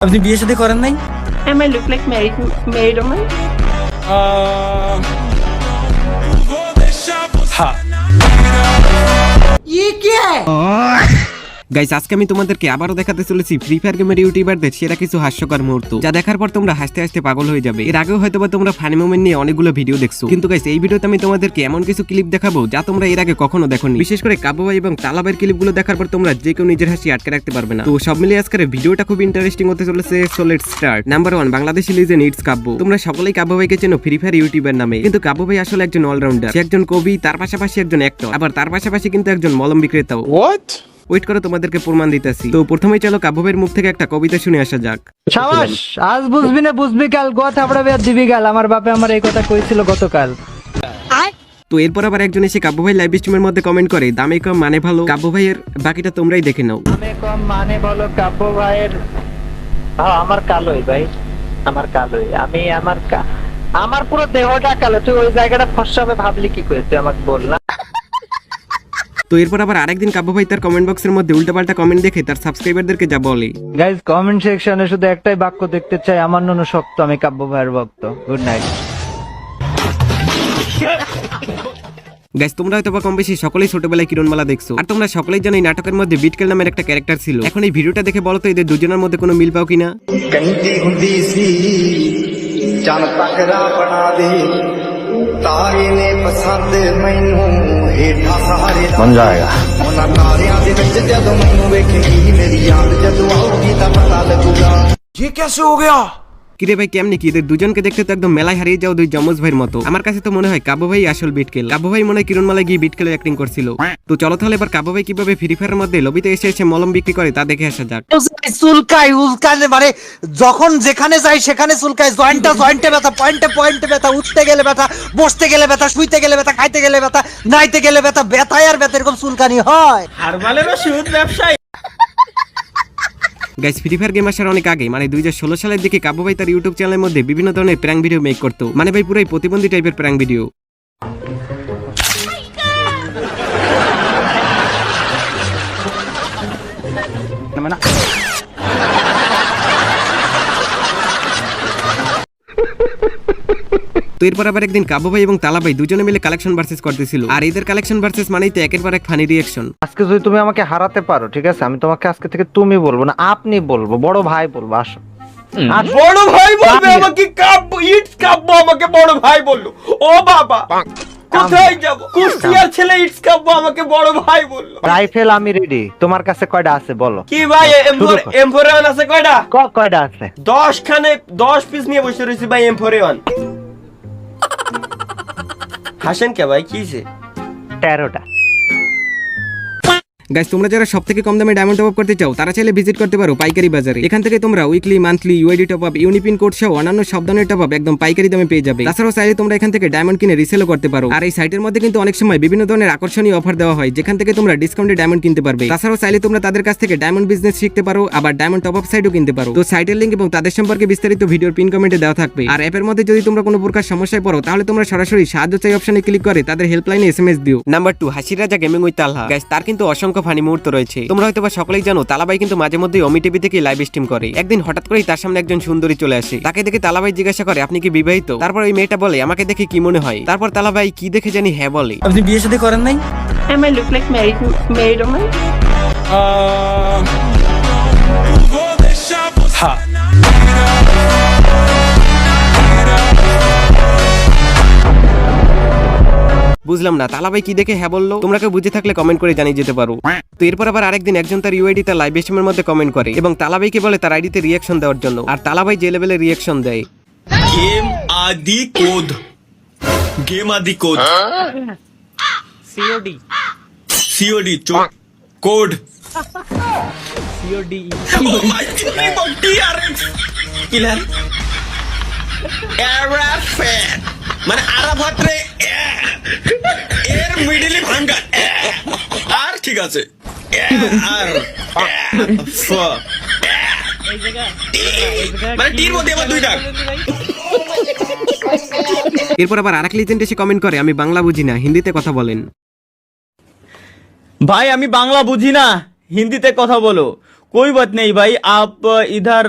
আপনি বিয়ে শাদী করেন নাই? Am I look like married woman? হ্যাঁ। গাইস আজকে আমি তোমাদেরকে আবারও দেখাতে চলেছি ফ্রি ফায়ার গেমের ইউটিউবারদের সেরা কিছু হাস্যকর মুহূর্ত, যা দেখার পর তোমরা হাসতে হাসতে পাগল হয়ে যাবে। এর আগেও হয়তোবা তোমরা ফানি মোমেন্ট নিয়ে অনেকগুলো ভিডিও দেখছো, কিন্তু গাইস এই ভিডিওতে আমি তোমাদেরকে এমন কিছু ক্লিপ দেখাবো যা তোমরা এর আগে কখনো দেখোনি। বিশেষ করে কাবু ভাই এবং তালাবের ক্লিপগুলো দেখার পর তোমরা যে কেউ নিজের হাসি আটকে রাখতে পারবে না। তো সব মিলিয়ে আজকের ভিডিওটা খুব ইন্টারেস্টিং হতে চলেছে। So let's start. Number 1, Bangladeshi legend it's Kabbu. তোমরা সকলেই কাব্বু ভাইকে চেনো ফ্রি ফায়ার ইউটিউবার নামে, কিন্তু কাব্বু ভাই আসলে একজন অলরাউন্ডার। সে একজন কবি, তার পাশাপাশি একজন অ্যাক্টর, আবার তার পাশাপাশি কিন্তু একজন মলম বিক্রেতাও। ওয়েট করে তোমাদেরকে প্রমাণ দিতেছি। তো প্রথমেই চলো কাব্বু ভাইয়ের মুখ থেকে একটা কবিতা শুনে আসা যাক। সাবাস, আজ বুঝবি না বুঝবি কাল, গোয়া থাপড়া বেয়ার দিবি গাল। আমার বাপে আমার এই কথা কইছিল গতকাল। তো এরপর আবার একজন এসে কাব্বু ভাই লাইভ স্ট্রিমের মধ্যে কমেন্ট করে, দামে কম মানে ভালো। কাব্বু ভাইয়ের বাকিটা তোমরাই দেখে নাও। দামে কম মানে বলো কাব্য ভাইয়ের। আমার কালোই ভাই, আমার কালোই। আমি আমার পুরো দেহটা কালো। তুই ওই জায়গাটা ফর্সা হবে ভাবলি কি করে? তুই আমাকে বল না। তো এরপর আবার আরেকদিন কাব্বু ভাই তার কমেন্ট বক্সের মধ্যে উল্টাপাল্টা কমেন্ট দেখে তার সাবস্ক্রাইবারদেরকে যা বলে, গাইজ কমেন্ট সেকশনে শুধু একটাই বাক্য দেখতে চাই, আমার নুনু শক্ত, আমি কাব্য ভাইয়ের ভক্ত। Good night. গাইস তোমরা হয়তো বা কম বেশি সকলেই ছোটবেলায় কিরণমালা দেখছো, আর তোমরা সকলেই জানো এই নাটকের মধ্যে বিটকেল নামের একটা ক্যারেক্টার ছিল। এখন এই ভিডিওটা দেখে বলো তো এদের দুজনের মধ্যে কোনো মিল পাও কিনা। ਕਹਿੰਦੀ ਹੁੰਦੀ ਸੀ ਚੰਨ ਤੱਕਰਾ ਬਣਾ ਦੇ ਤਾਰੇ ਨੇ ਪਸੰਦ ਮੈਨੂੰ ਹੇਠਾਂ ਸਹਾਰੇ ਬਣ ਜਾਏਗਾ ਉਹਨਾਂ ਤਾਰਿਆਂ ਦੇ ਵਿੱਚ ਜਦੋਂ ਮੈਨੂੰ ਵੇਖੇਗੀ ਮੇਰੀ ਯਾਦ ਜਦੋਂ ਆਊਗੀ ਤਾਂ ਪਤਾ ਲੱਗੂਗਾ ये कैसे हो गया? কিরে ভাই কেমনি কি? এদের দুজনকে দেখতে তো একদম মেলায় হারিয়ে যাও দুই যমজ ভাইয়ের মতো। আমার কাছে তো মনে হয় কাব্বু ভাই আসল বিটকেল। কাব্বু ভাই মনে হয় কিরণমালায় গিয়ে বিটকেলের অ্যাক্টিং করছিল। তো চলো তাহলে এবার কাব্বু ভাই কিভাবে ফ্রি ফায়ারের মধ্যে লবিতে এসে এসে মলম বিক্রি করে তা দেখে আসা যাক। চুলকায় উল্কায়, মানে যখন যেখানে যাই সেখানে চুলকায়। জয়েন্টে ব্যথা, পয়েন্টে ব্যথা, উঠতে গেলে ব্যথা, বসতে গেলে ব্যথা, শুইতে গেলে ব্যথা, খাইতে গেলে ব্যথা, নাইতে গেলে ব্যথা, ব্যথায় আর ব্যথা, এরকম চুলকানি হয়। হারবালের ওষুধ ব্যবসায়ী। গাইস ফ্রি ফায়ার গেম আসার অনেক আগে মানে 2016 সালের দিকে কাব্বু ভাই তার ইউটিউব চ্যানেলের মধ্যে বিভিন্ন ধরনের প্র্যাঙ্ক ভিডিও মেক করতো। মানে ভাই পুরাই প্রতিবন্ধী টাইপের প্র্যাঙ্ক ভিডিও। তো এরপর আবার একদিন কাব্বু ভাই এবং তালা ভাই দুজনে মিলে কালেকশন ভার্সেস করতেছিল, আর এদের কালেকশন ভার্সেস মানেই তো একের পর এক ফানি রিঅ্যাকশন। আজকে যদি তুমি আমাকে হারাতে পারো, ঠিক আছে, আমি তোমাকে আজকে থেকে তুমি বলবো না, আপনি বলবো, বড় ভাই বলবো। আসো। বড় ভাই বলবে আমাকে? কাব্বু ইটস কাব্বু আমাকে বড় ভাই বললো? ও বাবা, কোথায় যাব? কুষ্টিয়ার ছেলে ইটস কাব্বু আমাকে বড় ভাই বললো। রাইফেল আমি রেডি। তোমার কাছে কয়টা আছে বলো? কি ভাই M4A1 আছে কয়টা? কয়টা আছে? 10 পিস নিয়ে বসে রয়েছি ভাই M4A1। হাসেন কে ভাই, কিছে? 13টা। গাইস তোমরা যারা সবথেকে কম দামে ডায়মন্ড টপ আপ করতে চাও তারা চাইলে ভিজিট করতে পারো পাইকারি বাজারে। এখান থেকে তোমরা weekly, monthly, UID top up, UniPin code সহ অন্যান্য সব ধরনের টপ আপ একদম পাইকারি দামে পেয়ে যাবে। তাছাড়াও চাইলে তোমরা এখান থেকে ডায়মন্ড কিনে রিসেলও করতে পারো। আর এই সাইটের মধ্যে কিন্তু অনেক সময় বিভিন্ন ধরনের আকর্ষণীয় অফার দেওয়া হয়, যেখান থেকে তোমরা ডিসকাউন্টে ডায়মন্ড কিনতে পারবে। তাছাড়াও চাইলে তোমরা তাদের কাছ থেকে ডায়মন্ড বিজনেস শিখতে পারো, আবার ডায়মন্ড টপ আপ সাইটও কিনতে পারো। তো সাইটের লিংক এবং তাদের সম্পর্কে বিস্তারিত ভিডিওর পিন কমেন্টে দেওয়া থাকবে। আর অ্যাপের মধ্যে যদি তোমরা কোনো প্রকার সমস্যায় পড়ো তাহলে তোমরা সরাসরি সাহায্য চাই অপশনে ক্লিক করে তাদের হেল্পলাইনে এসএমএস দিও। নাম্বার 2, হাসির রাজা গেমিং উইথ তালহা। গাইস তার কিন্তু অসংখ্য ফানি মুহূর্ত রয়েছে। তোমরা হয়তো বা সকলেই জানো তালাবাই কিন্তু মাঝে মধ্যে অমি টিভি থেকে লাইভ স্ট্রিম করে। একদিন হঠাৎ করেই তার সামনে একজন সুন্দরী চলে আসে। তাকে দেখে তালাবাই জিজ্ঞাসা করে, আপনি কি বিবাহিত? তারপর ওই মেয়েটা বলে, আমাকে দেখে কি মনে হয়? তারপর তালাবাই কি দেখে জানি হ্যাঁ বলে। আপনি বিয়ে শাদী করেন নাই? Am I look like married woman? হ্যাঁ। বুঝলাম না তালাবাই কি দেখে হ্যাঁ বললো। তোমরা কেউ বুঝে থাকলে কমেন্ট করে জানিয়ে যেতে পারো। তো এরপর আবার আরেকদিন একজন তার ইউআইডি তার লাইভ স্ট্রিমের মধ্যে কমেন্ট করে এবং তালাবাইকে বলে তার আইডিতে রিঅ্যাকশন দেওয়ার জন্য। আর তালাবাই যে লেভেলে রিঅ্যাকশন দেয়, गेम आदि कोड सीओडी कोड किलर মানে আরাফাত রে এর মিডলে ভাঙা আর ঠিক আছে আর মানে টির মধ্যে আবার দুইটা। এরপর আবার আরেক লিজেন্ড এসে কমেন্ট করে, আমি বাংলা বুঝি না, হিন্দিতে কথা বলেন। भाई আমি বাংলা বুঝি না, হিন্দিতে কথা বলো। कोई बात नहीं भाई, आप इधर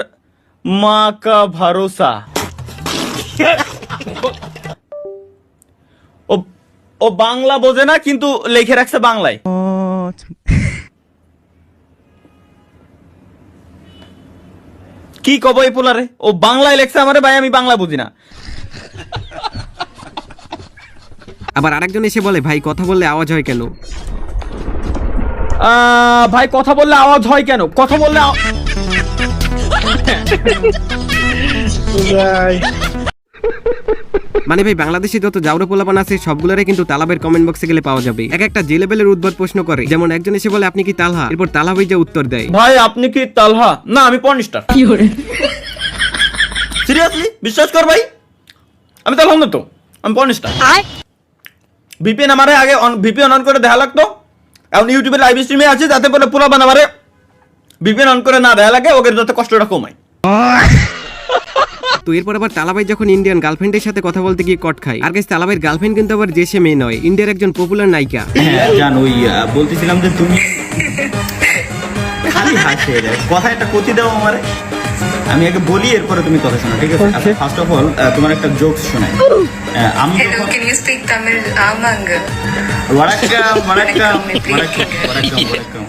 মা কা ভরসা। ও বাংলা বোঝে না কিন্তু লিখে রাখছে বাংলায়। কি কব এই পোলারে, ও বাংলায় লেখছে আমারে ভাই, আমি বাংলা বুঝি না। আবার আরেকজন এসে বলে ভাই কথা বললে আওয়াজ হয় কেন? ভাই কথা বললে আওয়াজ হয় কেন? কথা বললে মানে ভাই বাংলাদেশে যত জাউরা পোলাপান আছে সবগুলোরে কিন্তু তালাবের কমেন্ট বক্সে গেলে পাওয়া যাবে। এক একটা যে লেভেলের উদ্ভট প্রশ্ন করে, যেমন একজন এসে বলে আপনি কি তালহা, এরপর তালহা ভাই যা উত্তর দেয়, ভাই আপনি কি তালহা? না আমি পর্নস্টার। সিরিয়াসলি বিশ্বাস কর ভাই, আমি তালহা না তো, আমি পর্নস্টার। ভিপিএন আমারে আগে ভিপিএন অন করে দেখা লাগতো, এখন ইউটিউবে লাইভ স্ট্রিমে আছে, যাতে পরে পোলাপান আমারে ভিপিএন অন করে না দেখা লাগে, ওকে যাতে কষ্টটা কমায়। তো এরপর আবার তালাবাই যখন ইন্ডিয়ান গার্লফ্রেন্ডের সাথে কথা বলতে গিয়ে কট খায়। আর গাইস তালাবাইয়ের গার্লফ্রেন্ড কিন্তু আবার যে সে মেয়ে নয়, ইন্ডিয়ার একজন পপুলার নায়িকা। জান ওই বলতেছিলাম যে তুমি খালি হাসে রে, কথা একটা কতি দাও আমারে, আমি আগে বলি এরপরে তুমি কথা শোনো, ঠিক আছে? ফার্স্ট অফ অল তোমার একটা জোকস শোনাই। আমি Hello, can you speak Tamil? Amanga. ওয়ারাক্কাম ওয়ারাক্কাম ওয়ারাক্কাম।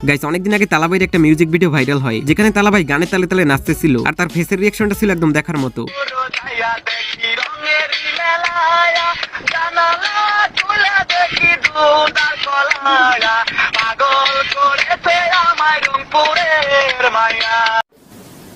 গাইস অনেকদিন আগে তালাবাইয়ের একটা মিউজিক ভিডিও ভাইরাল হয়, যেখানে তালাবাই গানের তালে তালে নাচতেছিল, আর তার ফেসের রিঅ্যাকশনটা ছিল একদম দেখার মতো।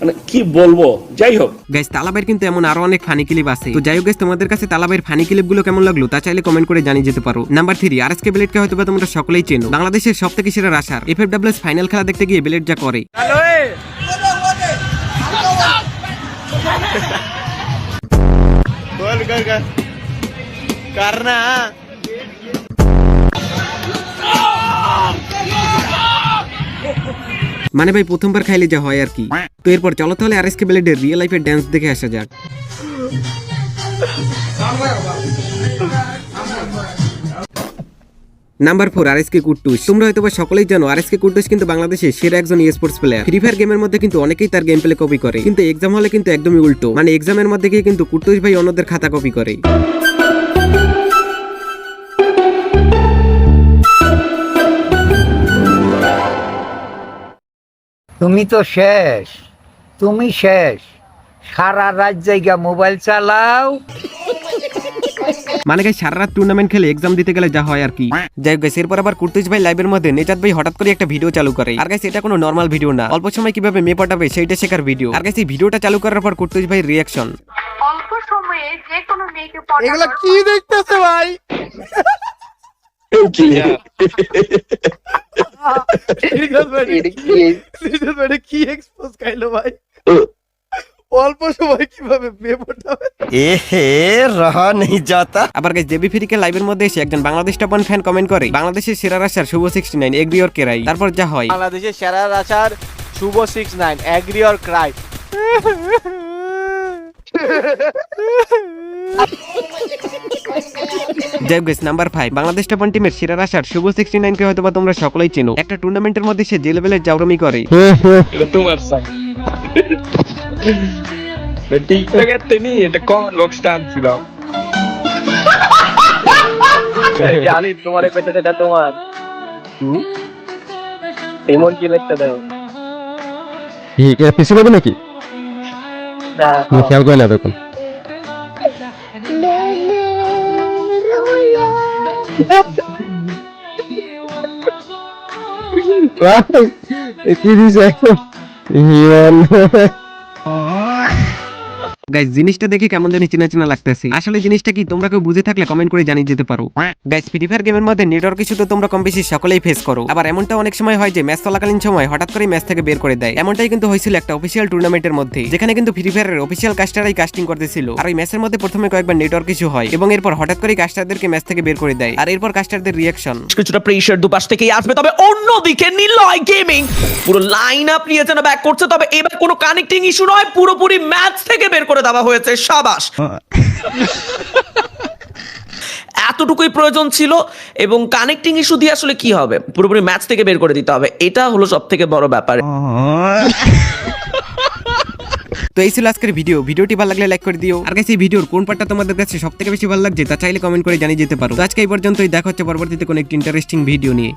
মানে কি বলবো, যাই হোক গাইস তালাবাইয়ের কিন্তু এমন আরো অনেক ফানি ক্লিপ আছে। তো যাই হোক গাইস, তোমাদের কাছে তালাবাইয়ের ফানি ক্লিপ গুলো কেমন লাগলো তা চাইলে কমেন্ট করে জানিয়ে যেতে পারো। নাম্বার 3, আরএসকে ব্লেডকে হয়তো তোমরা সকলেই চেনো, বাংলাদেশের সবথেকে সেরা রাশার। এফএফডব্লিউএস ফাইনাল খেলা দেখতে গিয়ে ব্লেড যা করে, মানে ভাই প্রথমবার খাইলে যা হয় আর কি। তো এরপর চলো তাহলে আরএসকে ব্লেডের রিয়েল লাইফের ড্যান্স দেখে আসা যাক। Number 4, RSK কুট্টুস। তোমরা হয়তো সকলেই জানো আরএসকে কুট্টুস কিন্তু বাংলাদেশের সেরা একজন স্পোর্টস প্লেয়ার। ফ্রি ফায়ার গেমের মধ্যে কিন্তু অনেকেই তার গেম প্লে কপি করে, কিন্তু এক্সাম হলে কিন্তু একদমই উল্টো, মানে এক্সামের মধ্যে গিয়ে কিন্তু কুট্টুস ভাই অন্যদের খাতা কপি করে। তুমি তো শেষ, তুমি শেষ, সারা রাত জায়গা মোবাইল চালাও। মানে গাইস সারা রাত টুর্নামেন্ট খেলে এক্সাম দিতে গেলে যা হয় আর কি। যাই হোক গাইস, এরপর আবার কুর্তুজ ভাই লাইভের মধ্যে নেজাত ভাই হঠাৎ করে একটা ভিডিও চালু করে। আর গাইস এটা কোনো নরমাল ভিডিও না, অল্প সময় কিভাবে মেয়ে পটাবে সেইটা শেখার ভিডিও। আর গাইস এই ভিডিওটা চালু করার পর কুর্তুজ ভাই রিঅ্যাকশন, অল্প সময়ে যে কোনো মেয়েকে পটানোর এগুলা কি দেখতেছে ভাই? কি এক্সপোজ খাইলো ভাই? অল্প সময় কিভাবে মেয়ে পটাবে? এহে রহা নেই যাতা। আবার গাইস জেবি ফ্রিকে লাইভের মধ্যে এসে একজন বাংলাদেশ টপ 1 ফ্যান কমেন্ট করে বাংলাদেশের সেরা রাশার শুভ 69 এগ্রি অর কেরাই। তারপর যা হয়, বাংলাদেশের সেরা রাশার শুভ 69 এগ্রি অর ক্রাই। যাই হোক গাইস, নাম্বার 5, বাংলাদেশ টপ 1 টিমের সেরা রাশার শুভ 69 কে হয়তোবা তোমরা সকলেই চেনো। একটা টুর্নামেন্টের মধ্যে সে যে লেভেলের জাউরামি করে, এটা তোমার সাইন টিকটকে তিনি এটা কমেন্ট বক্সটা আনছিলাম, জানি তোমার এই পেটে এটা তোমার এমন কি লিখতে দাও পিছু পাবে নাকি? না খেয়াল করে না দেখুন। কি দিছে গাইস জিনিসটা দেখে কেমন জানি চেনা চেনা লাগতেছে। আসলে জিনিসটা কি তোমরা কেউ বুঝে থাকলে কমেন্ট করে জানিয়ে যেতে পারো। গাইস ফ্রি ফায়ার গেমের মধ্যে নেটওয়ার্ক ইস্যু তো তোমরা কম বেশি সকলেই ফেস করো। আবার এমনটা অনেক সময় হয় যে ম্যাচ চলাকালীন সময় হঠাৎ করে ম্যাচ থেকে বের করে দেয়। এমনটাই কিন্তু হয়েছিল একটা অফিসিয়াল টুর্নামেন্টের মধ্যে, যেখানে কিন্তু ফ্রি ফায়ারের অফিসিয়াল কাস্টাররাই কাস্টিং করতেছিল। আর ওই ম্যাচের মধ্যে প্রথমে কয়েকবার নেটওয়ার্ক ইস্যু হয় এবং এরপর হঠাৎ করে কাস্টারদেরকে ম্যাচ থেকে বের করে দেয়। আর এরপর কাস্টারদের রিঅ্যাকশন, কিছুটা প্রেসার দুপাশ থেকেই আসবে, তবে অন্যদিকে নিলয় গেমিং পুরো লাইন আপ নিয়ে যেন ব্যাক করছে। তবে এবার কোনো কানেক্টিং ইস্যু নয়, পুরোপুরি ম্যাচ থেকে বের করে দেওয়া হয়েছে। সাবাস। এতটুকুই প্রয়োজন ছিল, এবং কানেক্টিং ইস্যু দিয়ে আসলে কি হবে, পুরোপুরি ম্যাচ থেকে বের করে দিতে হবে, এটা হলো সব থেকে বড় ব্যাপার। তো এই ছিল আজকের ভিডিওটি ভালো লাগলে লাইক করে দিও। আর গাইস এই ভিডিওর কোন পার্টটা তোমাদের কাছে সবথেকে বেশি ভালো লাগছে তা চাইলে কমেন্ট করে জানিয়ে যেতে পারো। তো আজকে এই পর্যন্তই, দেখা হচ্ছে পরবর্তীতে কোনো একটা ইন্টারেস্টিং ভিডিও নিয়ে।